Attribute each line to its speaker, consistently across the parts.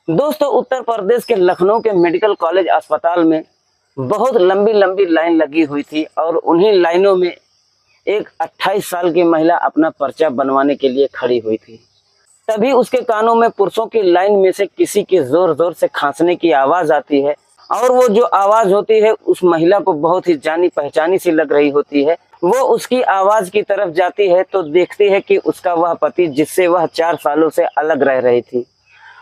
Speaker 1: दोस्तों, उत्तर प्रदेश के लखनऊ के मेडिकल कॉलेज अस्पताल में बहुत लंबी लंबी लाइन लगी हुई थी और उन्हीं लाइनों में एक 28 साल की महिला अपना पर्चा बनवाने के लिए खड़ी हुई थी। तभी उसके कानों में पुरुषों की लाइन में से किसी के जोर जोर से खांसने की आवाज आती है और वो जो आवाज होती है उस महिला को बहुत ही जानी पहचानी सी लग रही होती है। वो उसकी आवाज की तरफ जाती है तो देखती है कि उसका वह पति, जिससे वह 4 सालों से अलग रह रही थी,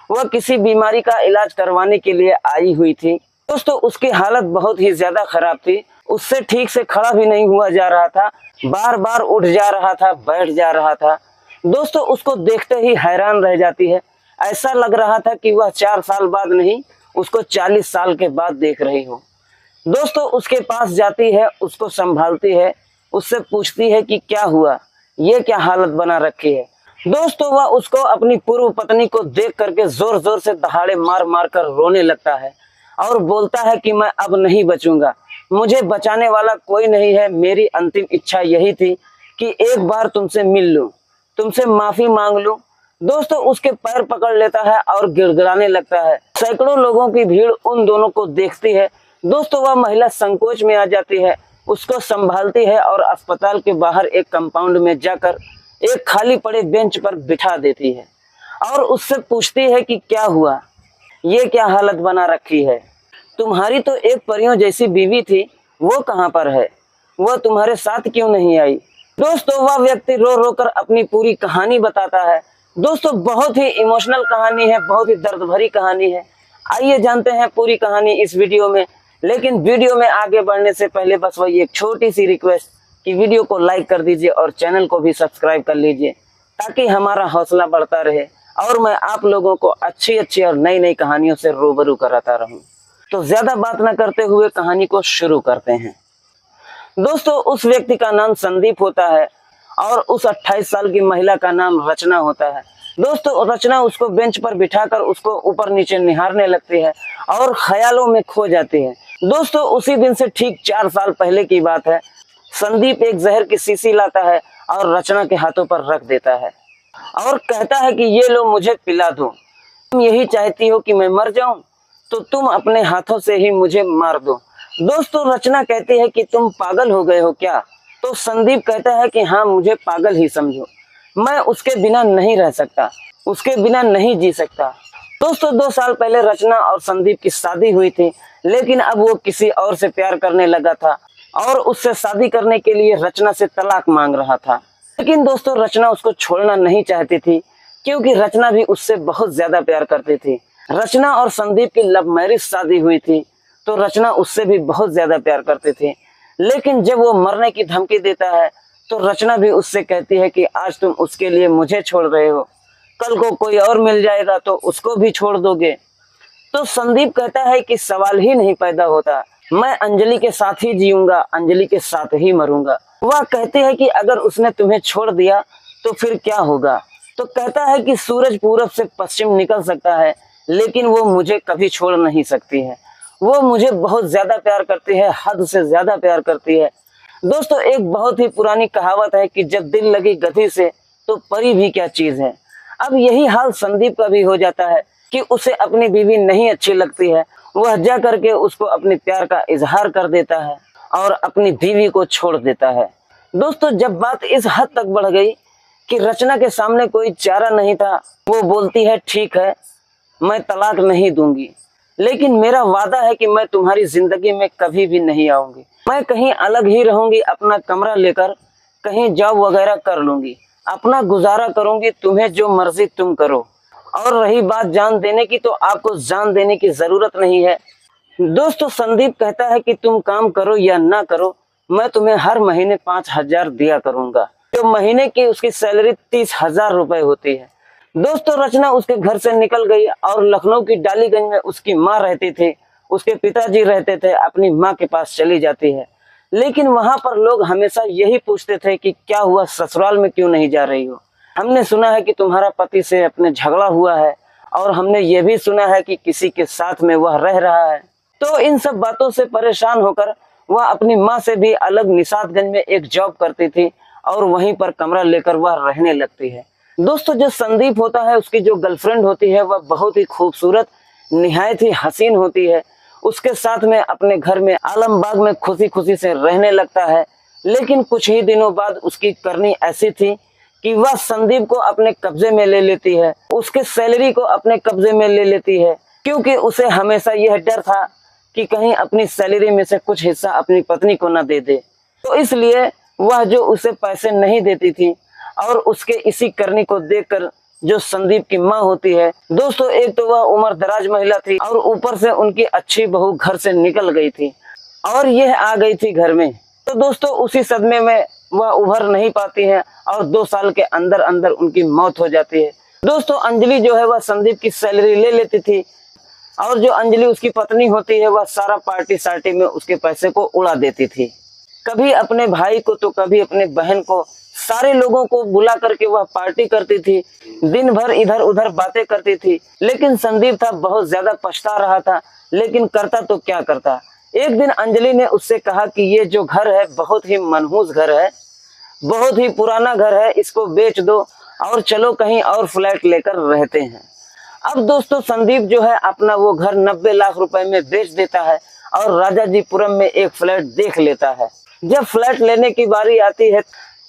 Speaker 1: वह किसी बीमारी का इलाज करवाने के लिए आई हुई थी। दोस्तों, उसकी हालत बहुत ही ज्यादा खराब थी। उससे ठीक से खड़ा भी नहीं हुआ जा रहा था, बार बार उठ जा रहा था, बैठ जा रहा था। दोस्तों, उसको देखते ही हैरान रह जाती है। ऐसा लग रहा था कि वह 4 साल बाद नहीं, उसको 40 साल के बाद देख रही हो। दोस्तों, उसके पास जाती है, उसको संभालती है, उससे पूछती है कि क्या हुआ, ये क्या हालत बना रखी है। दोस्तों, वह उसको अपनी पूर्व पत्नी को देख करके जोर जोर से दहाड़े मार मार कर रोने लगता है और बोलता है कि मैं अब नहीं बचूंगा, मुझे बचाने वाला कोई नहीं है। मेरी अंतिम इच्छा यही थी कि एक बार तुमसे मिल लूं, तुमसे माफी मांग लूं। दोस्तों, उसके पैर पकड़ लेता है और गिड़गिड़ाने लगता है। सैकड़ों लोगों की भीड़ उन दोनों को देखती है। दोस्तों, वह महिला संकोच में आ जाती है, उसको संभालती है और अस्पताल के बाहर एक कंपाउंड में जाकर एक खाली पड़े बेंच पर बिठा देती है और उससे पूछती है कि क्या हुआ, ये क्या हालत बना रखी है, तुम्हारी तो एक परियों जैसी बीवी थी, वो कहाँ पर है, वह तुम्हारे साथ क्यों नहीं आई। दोस्तों, वह व्यक्ति रो रो कर अपनी पूरी कहानी बताता है। दोस्तों, बहुत ही इमोशनल कहानी है, बहुत ही दर्द भरी कहानी है। आइए जानते हैं पूरी कहानी इस वीडियो में। लेकिन वीडियो में आगे बढ़ने से पहले बस वही एक छोटी सी रिक्वेस्ट कि वीडियो को लाइक कर दीजिए और चैनल को भी सब्सक्राइब कर लीजिए, ताकि हमारा हौसला बढ़ता रहे और मैं आप लोगों को अच्छी अच्छी और नई नई कहानियों से रूबरू कराता रहूं। तो ज्यादा बात न करते हुए कहानी को शुरू करते हैं। दोस्तों, उस व्यक्ति का नाम संदीप होता है और उस 28 साल की महिला का नाम रचना होता है। दोस्तों, रचना उसको बेंच पर बिठाकर उसको ऊपर नीचे निहारने लगती है और ख्यालों में खो जाती है। दोस्तों, उसी दिन से ठीक 4 साल पहले की बात है। संदीप एक जहर की शीशी लाता है और रचना के हाथों पर रख देता है और कहता है कि ये लो, मुझे पिला दो, तुम यही चाहती हो कि मैं मर जाऊं, तो तुम अपने हाथों से ही मुझे मार दो। दोस्तों, रचना कहती है कि तुम पागल हो गए हो क्या। तो संदीप कहता है कि हाँ, मुझे पागल ही समझो, मैं उसके बिना नहीं रह सकता, उसके बिना नहीं जी सकता। दोस्तों, 2 साल पहले रचना और संदीप की शादी हुई थी, लेकिन अब वो किसी और से प्यार करने लगा था और उससे शादी करने के लिए रचना से तलाक मांग रहा था। लेकिन दोस्तों, रचना उसको छोड़ना नहीं चाहती थी, क्योंकि रचना भी उससे बहुत ज्यादा प्यार करती थी। रचना और संदीप की लव मैरिज शादी हुई थी, तो रचना उससे भी बहुत ज्यादा प्यार करती थी। लेकिन जब वो मरने की धमकी देता है तो रचना भी उससे कहती है कि आज तुम उसके लिए मुझे छोड़ रहे हो, कल को कोई और मिल जाएगा तो उसको भी छोड़ दोगे। तो संदीप कहता है कि सवाल ही नहीं पैदा होता, मैं अंजलि के साथ ही जीऊंगा, अंजलि के साथ ही मरूंगा। वह कहती है कि अगर उसने तुम्हें छोड़ दिया तो फिर क्या होगा। तो कहता है कि सूरज पूरब से पश्चिम निकल सकता है, लेकिन वो मुझे कभी छोड़ नहीं सकती है। वो मुझे बहुत ज्यादा प्यार करती है, हद से ज्यादा प्यार करती है। दोस्तों, एक बहुत ही पुरानी कहावत है कि जब दिल लगी गति से तो परी भी क्या चीज है। अब यही हाल संदीप का भी हो जाता है कि उसे अपनी बीवी नहीं अच्छी लगती है। वह जा करके उसको अपने प्यार का इजहार कर देता है और अपनी बीवी को छोड़ देता है। दोस्तों, जब बात इस हद तक बढ़ गई कि रचना के सामने कोई चारा नहीं था, वो बोलती है ठीक है, मैं तलाक नहीं दूंगी, लेकिन मेरा वादा है कि मैं तुम्हारी जिंदगी में कभी भी नहीं आऊंगी, मैं कहीं अलग ही रहूंगी, अपना कमरा लेकर कहीं जॉब वगैरह कर लूंगी, अपना गुजारा करूंगी, तुम्हें जो मर्जी तुम करो। और रही बात जान देने की, तो आपको जान देने की जरूरत नहीं है। दोस्तों, संदीप कहता है कि तुम काम करो या ना करो, मैं तुम्हें हर महीने 5,000 दिया करूंगा। जो महीने की उसकी सैलरी 30,000 रुपए होती है। दोस्तों, रचना उसके घर से निकल गई और लखनऊ की डालीगंज में उसकी माँ रहती थी, उसके पिताजी रहते थे, अपनी माँ के पास चली जाती है। लेकिन वहां पर लोग हमेशा यही पूछते थे कि क्या हुआ, ससुराल में क्यों नहीं जा रही हो, हमने सुना है कि तुम्हारा पति से अपने झगड़ा हुआ है और हमने ये भी सुना है कि किसी के साथ में वह रह रहा है। तो इन सब बातों से परेशान होकर वह अपनी माँ से भी अलग निशातगंज में एक जॉब करती थी और वहीं पर कमरा लेकर वह रहने लगती है। दोस्तों जो संदीप होता है उसकी जो गर्लफ्रेंड होती है वह बहुत ही खूबसूरत, निहायत ही हसीन होती है। उसके साथ में अपने घर में आलमबाग में खुशी खुशी से रहने लगता है। लेकिन कुछ ही दिनों बाद उसकी करनी ऐसी थी कि वह संदीप को अपने कब्जे में ले लेती है, उसके सैलरी को अपने कब्जे में ले लेती है, क्योंकि उसे हमेशा यह डर था कि कहीं अपनी सैलरी में से कुछ हिस्सा अपनी पत्नी को न दे दे। तो इसलिए वह जो उसे पैसे नहीं देती थी, और उसके इसी करनी को देखकर जो संदीप की माँ होती है, दोस्तों एक तो वह उम्र दराज महिला थी और ऊपर से उनकी अच्छी बहू घर से निकल गई थी और यह आ गई थी घर में। तो दोस्तों उसी सदमे में वह उभर नहीं पाती है और 2 साल के अंदर अंदर उनकी मौत हो जाती है। दोस्तों अंजलि जो है वह संदीप की सैलरी ले लेती थी और जो अंजलि उसकी पत्नी होती है वह सारा पार्टी सार्टी में उसके पैसे को उड़ा देती थी। कभी अपने भाई को तो कभी अपने बहन को, सारे लोगों को बुला करके वह पार्टी करती थी, दिन भर इधर उधर बातें करती थी। लेकिन संदीप था बहुत ज्यादा पछता रहा था, लेकिन करता तो क्या करता। एक दिन अंजलि ने उससे कहा कि ये जो घर है बहुत ही मनहूस घर है, बहुत ही पुराना घर है, इसको बेच दो और चलो कहीं और फ्लैट लेकर रहते हैं। अब दोस्तों संदीप जो है अपना वो घर 90 लाख रुपए में बेच देता है और राजाजीपुरम में एक फ्लैट देख लेता है। जब फ्लैट लेने की बारी आती है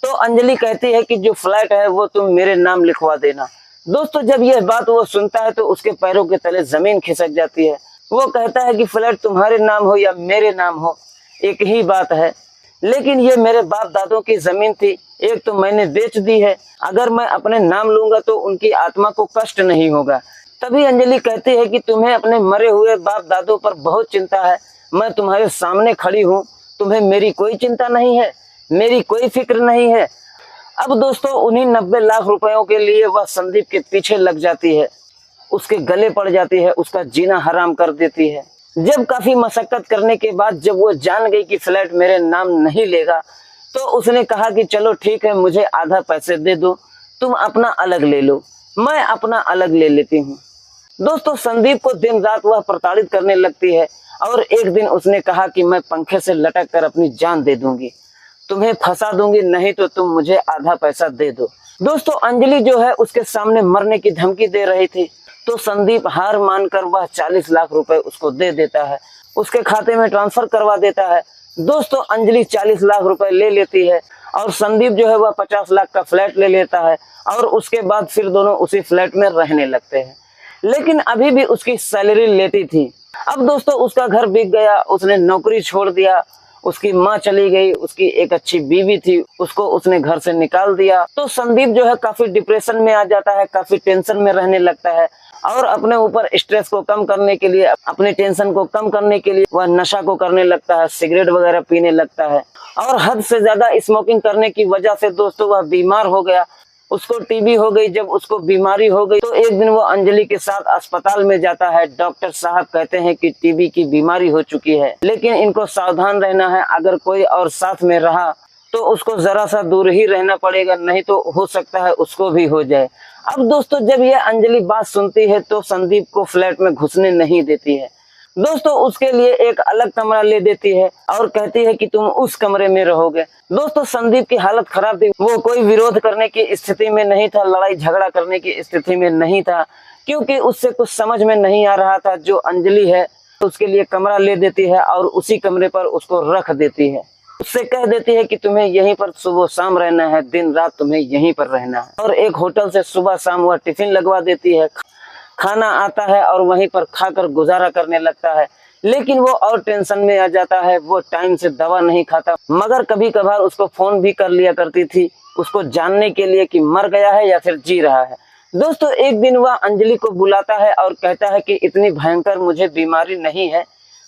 Speaker 1: तो अंजलि कहती है कि जो फ्लैट है वो तुम मेरे नाम लिखवा देना। दोस्तों जब यह बात वो सुनता है तो उसके पैरों के तले जमीन खिसक जाती है। वो कहता है कि फ्लैट तुम्हारे नाम हो या मेरे नाम हो एक ही बात है, लेकिन ये मेरे बाप दादों की जमीन थी, एक तो मैंने बेच दी है, अगर मैं अपने नाम लूंगा तो उनकी आत्मा को कष्ट नहीं होगा। तभी अंजलि कहती है कि तुम्हें अपने मरे हुए बाप दादों पर बहुत चिंता है, मैं तुम्हारे सामने खड़ी हूँ, तुम्हें मेरी कोई चिंता नहीं है, मेरी कोई फिक्र नहीं है। अब दोस्तों उन्हीं 90 लाख रुपयों के लिए वह संदीप के पीछे लग जाती है, उसके गले पड़ जाती है, उसका जीना हराम कर देती है। जब काफी मशक्कत करने के बाद जब वो जान गई कि फ्लैट मेरे नाम नहीं लेगा, तो उसने कहा कि चलो ठीक है, मुझे आधा पैसे दे दो, तुम अपना अलग ले लो, मैं अपना अलग ले लेती हूँ। दोस्तों संदीप को दिन रात वह प्रताड़ित करने लगती है और एक दिन उसने कहा कि मैं पंखे से लटक कर अपनी जान दे दूंगी, तुम्हें फंसा दूंगी, नहीं तो तुम मुझे आधा पैसा दे दो। दोस्तों अंजलि जो है उसके सामने मरने की धमकी दे रही थी, तो संदीप हार मानकर वह 40 लाख रुपए उसको दे देता है, उसके खाते में ट्रांसफर करवा देता है। दोस्तों अंजलि 40 लाख रुपए ले लेती है और संदीप जो है वह 50 लाख का फ्लैट ले लेता है और उसके बाद फिर दोनों उसी फ्लैट में रहने लगते हैं। लेकिन अभी भी उसकी सैलरी लेती थी। अब दोस्तों उसका घर बिक गया, उसने नौकरी छोड़ दिया, उसकी माँ चली गई, उसकी एक अच्छी बीवी थी, उसको उसने घर से निकाल दिया। तो संदीप जो है काफी डिप्रेशन में आ जाता है, काफी टेंशन में रहने लगता है और अपने ऊपर स्ट्रेस को कम करने के लिए, अपने टेंशन को कम करने के लिए वह नशा को करने लगता है, सिगरेट वगैरह पीने लगता है और हद से ज्यादा स्मोकिंग करने की वजह से दोस्तों वह बीमार हो गया, उसको टीबी हो गई। जब उसको बीमारी हो गई तो एक दिन वो अंजलि के साथ अस्पताल में जाता है। डॉक्टर साहब कहते हैं कि टीबी की बीमारी हो चुकी है, लेकिन इनको सावधान रहना है, अगर कोई और साथ में रहा तो उसको जरा सा दूर ही रहना पड़ेगा, नहीं तो हो सकता है उसको भी हो जाए। अब दोस्तों जब ये अंजलि बात सुनती है तो संदीप को फ्लैट में घुसने नहीं देती है। दोस्तों उसके लिए एक अलग कमरा ले देती है और कहती है कि तुम उस कमरे में रहोगे। दोस्तों संदीप की हालत खराब थी, वो कोई विरोध करने की स्थिति में नहीं था, लड़ाई झगड़ा करने की स्थिति में नहीं था, क्योंकि उससे कुछ समझ में नहीं आ रहा था। जो अंजलि है उसके लिए कमरा ले देती है और उसी कमरे पर उसको रख देती है, उससे कह देती है कि तुम्हें यहीं पर सुबह शाम रहना है, दिन रात तुम्हें यहीं पर रहना है। और एक होटल से सुबह शाम वह टिफिन लगवा देती है, खाना आता है और वहीं पर खाकर गुजारा करने लगता है। लेकिन वो और टेंशन में आ जाता है, वो टाइम से दवा नहीं खाता, मगर कभी कभार उसको फोन भी कर लिया करती थी, उसको जानने के लिए कि मर गया है या फिर जी रहा है। दोस्तों एक दिन वह अंजलि को बुलाता है और कहता है कि इतनी भयंकर मुझे बीमारी नहीं है,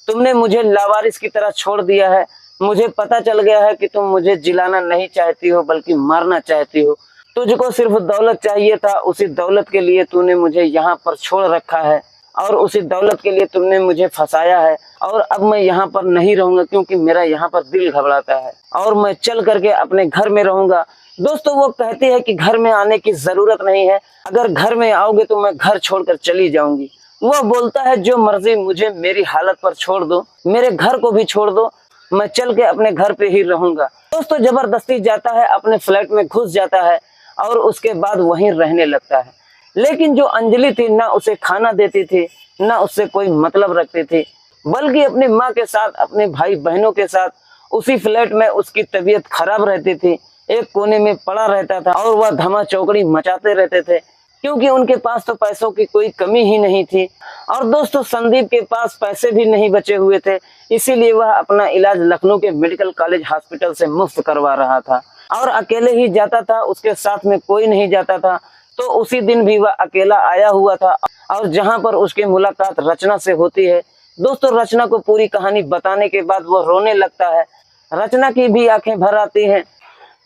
Speaker 1: तुमने मुझे लावारिस की तरह छोड़ दिया है, मुझे पता चल गया है कि तुम मुझे जिलाना नहीं चाहती हो बल्कि मारना चाहती हो, तुझको सिर्फ दौलत चाहिए था, उसी दौलत के लिए तूने मुझे यहाँ पर छोड़ रखा है और उसी दौलत के लिए तुमने मुझे फंसाया है और अब मैं यहाँ पर नहीं रहूंगा क्योंकि मेरा यहाँ पर दिल घबराता है और मैं चल करके अपने घर में रहूंगा। दोस्तों वो कहती है कि घर में आने की जरूरत नहीं है, अगर घर में आओगे तो मैं घर छोड़कर चली जाऊंगी। वह बोलता है जो मर्जी, मुझे मेरी हालत पर छोड़ दो, मेरे घर को भी छोड़ दो, मैं चल के अपने घर पे ही रहूंगा। दोस्तों जबरदस्ती जाता है, अपने फ्लैट में घुस जाता है और उसके बाद वहीं रहने लगता है। लेकिन जो अंजलि थी ना उसे खाना देती थी, ना उससे कोई मतलब रखती थी, बल्कि अपनी माँ के साथ, अपने भाई बहनों के साथ उसी फ्लैट में उसकी तबीयत खराब रहती थी। एक कोने में पड़ा रहता था और वह धमा चौकड़ी मचाते रहते थे, क्योंकि उनके पास तो पैसों की कोई कमी ही नहीं थी। और दोस्तों संदीप के पास पैसे भी नहीं बचे हुए थे, इसीलिए वह अपना इलाज लखनऊ के मेडिकल कॉलेज हॉस्पिटल से मुफ्त करवा रहा था और अकेले ही जाता था, उसके साथ में कोई नहीं जाता था। तो उसी दिन भी वह अकेला आया हुआ था और जहां पर उसकी मुलाकात रचना से होती है। दोस्तों रचना को पूरी कहानी बताने के बाद वो रोने लगता है। रचना की भी आंखें भर आती हैं।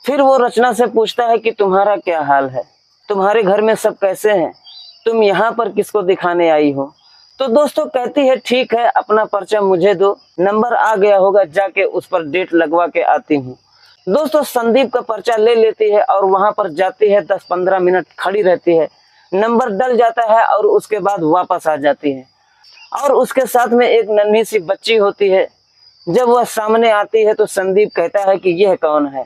Speaker 1: फिर वो रचना से पूछता है कि तुम्हारा क्या हाल है, तुम्हारे घर में सब कैसे हैं, तुम यहाँ पर किसको दिखाने आई हो। तो दोस्तों कहती है ठीक है, अपना पर्चा मुझे दो, नंबर आ गया होगा, जाके उस पर डेट लगवा के आती हूँ। दोस्तों संदीप का पर्चा ले लेती है और वहां पर जाती है, 10-15 मिनट खड़ी रहती है, नंबर डल जाता है और उसके बाद वापस आ जाती है। और उसके साथ में एक नन्ही सी बच्ची होती है। जब वह सामने आती है तो संदीप कहता है कि यह कौन है।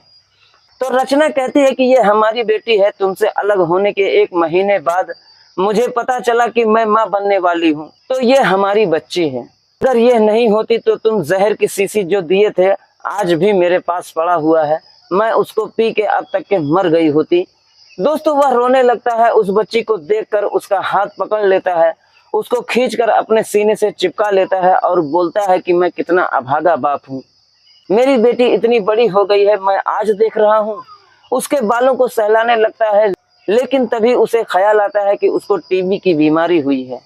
Speaker 1: तो रचना कहती है कि ये हमारी बेटी है, तुमसे अलग होने के 1 महीने बाद मुझे पता चला कि मैं माँ बनने वाली हूँ, तो ये हमारी बच्ची है। अगर ये नहीं होती तो तुम जहर की शीशी जो दिए थे आज भी मेरे पास पड़ा हुआ है, मैं उसको पी के अब तक के मर गई होती। दोस्तों वह रोने लगता है, उस बच्ची को देखकर उसका हाथ पकड़ लेता है, उसको खींचकर अपने सीने से चिपका लेता है और बोलता है कि मैं कितना अभागा बाप हूँ, मेरी बेटी इतनी बड़ी हो गई है, मैं आज देख रहा हूँ। उसके बालों को सहलाने लगता है, लेकिन तभी उसे ख्याल आता है कि उसको टीबी की बीमारी हुई है।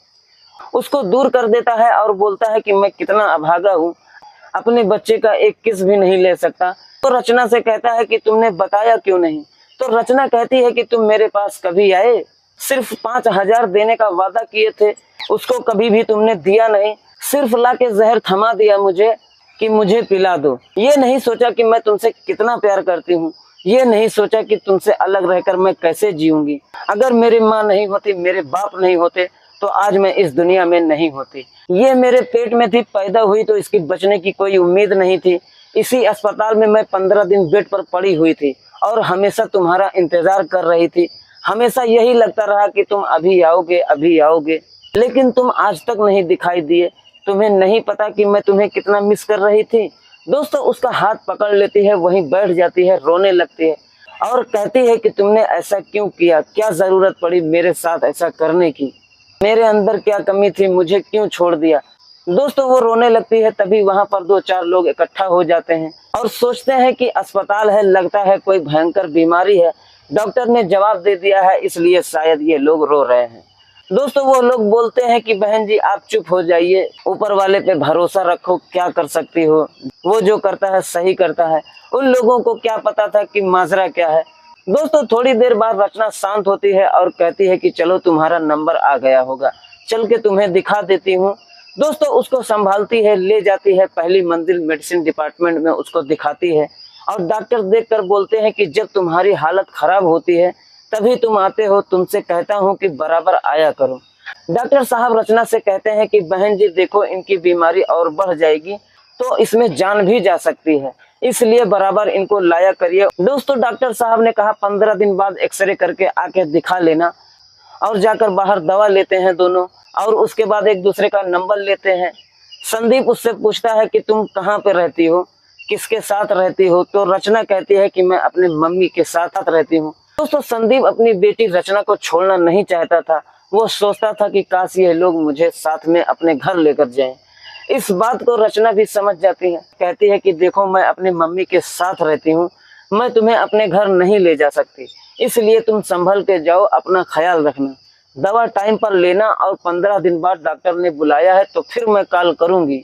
Speaker 1: उसको दूर कर देता है और बोलता है कि मैं कितना अभागा हूँ, अपने बच्चे का एक किस भी नहीं ले सकता। तो रचना से कहता है कि तुमने बताया क्यों नहीं। तो रचना कहती है कि तुम मेरे पास कभी आए, सिर्फ 5,000 देने का वादा किए थे, उसको कभी भी तुमने दिया नहीं, सिर्फ ला के जहर थमा दिया मुझे कि मुझे पिला दो। ये नहीं सोचा कि मैं तुमसे कितना प्यार करती हूँ, ये नहीं सोचा कि तुमसे अलग रहकर मैं कैसे जीऊंगी। अगर मेरी माँ नहीं होती, मेरे बाप नहीं होते, तो आज मैं इस दुनिया में नहीं होती। ये मेरे पेट में थी, पैदा हुई तो इसकी बचने की कोई उम्मीद नहीं थी। इसी अस्पताल में मैं 15 दिन बेड पर पड़ी हुई थी और हमेशा तुम्हारा इंतजार कर रही थी। हमेशा यही लगता रहा कि तुम अभी आओगे, अभी आओगे, लेकिन तुम आज तक नहीं दिखाई दिए। तुम्हें नहीं पता कि मैं तुम्हें कितना मिस कर रही थी। दोस्तों उसका हाथ पकड़ लेती है, वहीं बैठ जाती है, रोने लगती है और कहती है कि तुमने ऐसा क्यों किया, क्या जरूरत पड़ी मेरे साथ ऐसा करने की, मेरे अंदर क्या कमी थी, मुझे क्यों छोड़ दिया। दोस्तों वो रोने लगती है, तभी वहां पर 2-4 लोग इकट्ठा हो जाते हैं और सोचते हैं कि अस्पताल है, लगता है कोई भयंकर बीमारी है, डॉक्टर ने जवाब दे दिया है, इसलिए शायद ये लोग रो रहे हैं। दोस्तों वो लोग बोलते हैं कि बहन जी आप चुप हो जाइए, ऊपर वाले पे भरोसा रखो, क्या कर सकती हो, वो जो करता है सही करता है। उन लोगों को क्या पता था कि माजरा क्या है। दोस्तों थोड़ी देर बाद रचना शांत होती है और कहती है कि चलो तुम्हारा नंबर आ गया होगा, चल के तुम्हें दिखा देती हूँ। दोस्तों उसको संभालती है, ले जाती है पहली मंजिल मेडिसिन डिपार्टमेंट में, उसको दिखाती है और डॉक्टर देखकर बोलते हैं कि जब तुम्हारी हालत खराब होती है तभी तुम आते हो, तुमसे कहता हूँ कि बराबर आया करो। डॉक्टर साहब रचना से कहते हैं कि बहन जी देखो इनकी बीमारी और बढ़ जाएगी तो इसमें जान भी जा सकती है, इसलिए बराबर इनको लाया करिए। दोस्तों डॉक्टर साहब ने कहा 15 दिन बाद एक्सरे करके आके दिखा लेना, और जाकर बाहर दवा लेते हैं दोनों और उसके बाद एक दूसरे का नंबर लेते हैं। संदीप उससे पूछता है कि तुम कहाँ पे रहती हो, किसके साथ रहती हो। तो रचना कहती है कि मैं अपने मम्मी के साथ रहती हूँ। दोस्तों संदीप अपनी बेटी रचना को छोड़ना नहीं चाहता था, वो सोचता था कि काश ये लोग मुझे साथ में अपने घर लेकर जाएं। इस बात को रचना भी समझ जाती है, कहती है कि देखो मैं अपनी मम्मी के साथ रहती हूँ, मैं तुम्हें अपने घर नहीं ले जा सकती, इसलिए तुम संभल के जाओ, अपना ख्याल रखना, दवा टाइम पर लेना और 15 दिन बाद डॉक्टर ने बुलाया है तो फिर मैं कॉल करूंगी,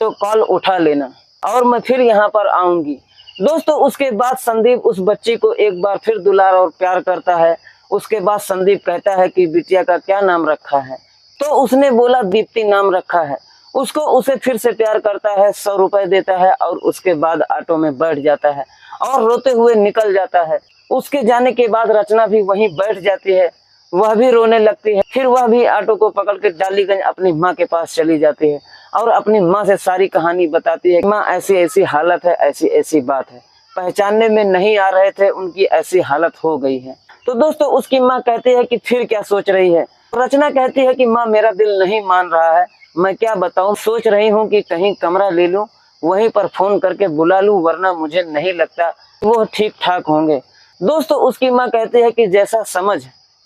Speaker 1: तो कॉल उठा लेना और मैं फिर यहाँ पर आऊंगी। दोस्तों उसके बाद संदीप उस बच्ची को एक बार फिर दुलार और प्यार करता है। उसके बाद संदीप कहता है कि बिटिया का क्या नाम रखा है, तो उसने बोला दीप्ति नाम रखा है। उसको उसे फिर से प्यार करता है, 100 रुपए देता है और उसके बाद ऑटो में बैठ जाता है और रोते हुए निकल जाता है। उसके जाने के बाद रचना भी वहीं बैठ जाती है, वह भी रोने लगती है। फिर वह भी ऑटो को पकड़ के डालीगंज अपनी माँ के पास चली जाती है और अपनी माँ से सारी कहानी बताती है। माँ ऐसी ऐसी हालत है, ऐसी ऐसी बात है, पहचानने में नहीं आ रहे थे, उनकी ऐसी हालत हो गई है। तो दोस्तों उसकी माँ कहती है कि फिर क्या सोच रही है। रचना कहती है कि माँ मेरा दिल नहीं मान रहा है, मैं क्या बताऊं, सोच रही हूँ कि कहीं कमरा ले लूं, वहीं पर फोन करके बुला लूं, वरना मुझे नहीं लगता वो ठीक ठाक होंगे। दोस्तों उसकी माँ कहती है कि जैसा समझ,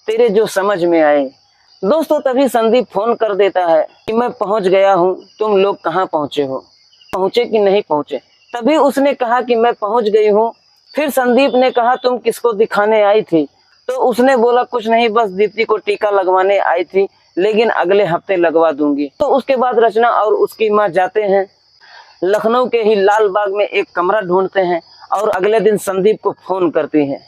Speaker 1: तेरे जो समझ में आए। दोस्तों तभी संदीप फोन कर देता है कि मैं पहुंच गया हूं, तुम लोग कहाँ पहुंचे हो, पहुंचे कि नहीं पहुंचे। तभी उसने कहा कि मैं पहुंच गई हूं। फिर संदीप ने कहा तुम किसको दिखाने आई थी, तो उसने बोला कुछ नहीं, बस दीप्ति को टीका लगवाने आई थी, लेकिन अगले हफ्ते लगवा दूंगी। तो उसके बाद रचना और उसकी माँ जाते हैं लखनऊ के ही लाल बाग में एक कमरा ढूंढते हैं और अगले दिन संदीप को फोन करती हैं।